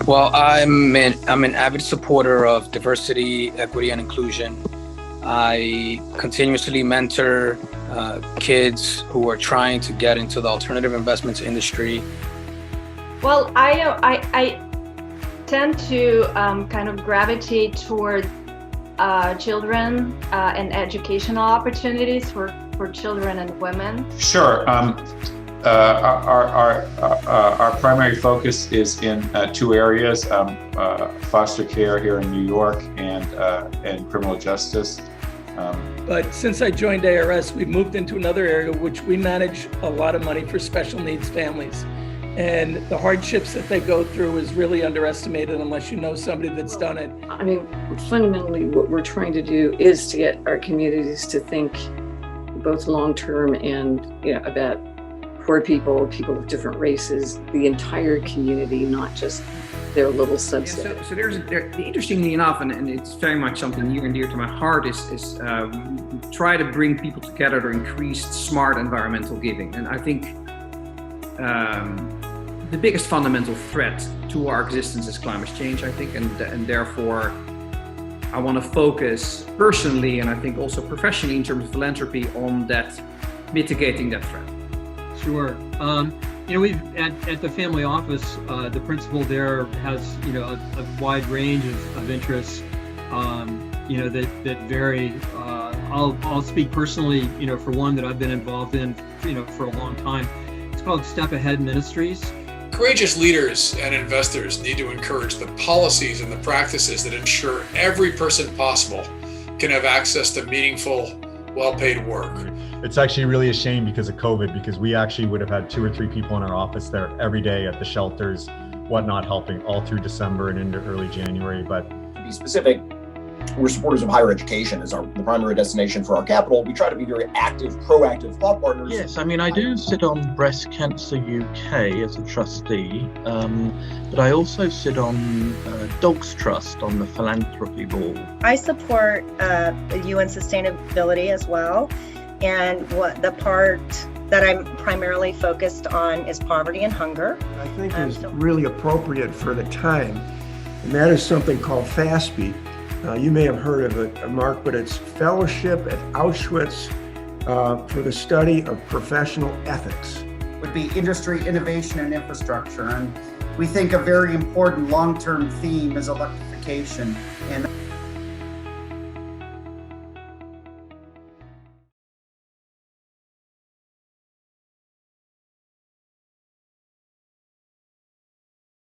Well, I'm an avid supporter of diversity, equity, and inclusion. I continuously mentor kids who are trying to get into the alternative investments industry. Well, I tend to kind of gravitate toward children and educational opportunities for children and women. Sure. Our primary focus is in two areas: foster care here in New York and criminal justice. But since I joined ARS, we've moved into another area which we manage a lot of money for special needs families. And the hardships that they go through is really underestimated unless you know somebody that's done it. I mean, fundamentally, what we're trying to do is to get our communities to think both long-term and about poor people, people of different races, the entire community, not just their little subset. Yeah, so there's interestingly enough, and it's very much something near and dear to my heart, is try to bring people together to increase smart environmental giving. And I think the biggest fundamental threat to our existence is climate change, I think, and therefore I want to focus personally and I think also professionally in terms of philanthropy on that, mitigating that threat. Sure. We've at the family office, the principal there has a wide range of interests that vary. I'll speak personally, for one that I've been involved in, for a long time. It's called Step Ahead Ministries. Courageous leaders and investors need to encourage the policies and the practices that ensure every person possible can have access to meaningful, well-paid work. It's actually really a shame because of COVID, because we actually would have had 2 or 3 people in our office there every day at the shelters, whatnot, helping all through December and into early January. But to be specific, we're supporters of higher education as the primary destination for our capital. We try to be very active, proactive thought partners. Yes, I mean, I do sit on Breast Cancer UK as a trustee, but I also sit on Dogs Trust on the Philanthropic board. I support the UN sustainability as well. And what the part that I'm primarily focused on is poverty and hunger. I think is really appropriate for the time, and that is something called FASB. You may have heard of it, Mark, but it's Fellowship at Auschwitz for the Study of Professional Ethics. Would be industry, innovation, and infrastructure. And we think a very important long-term theme is electrification. And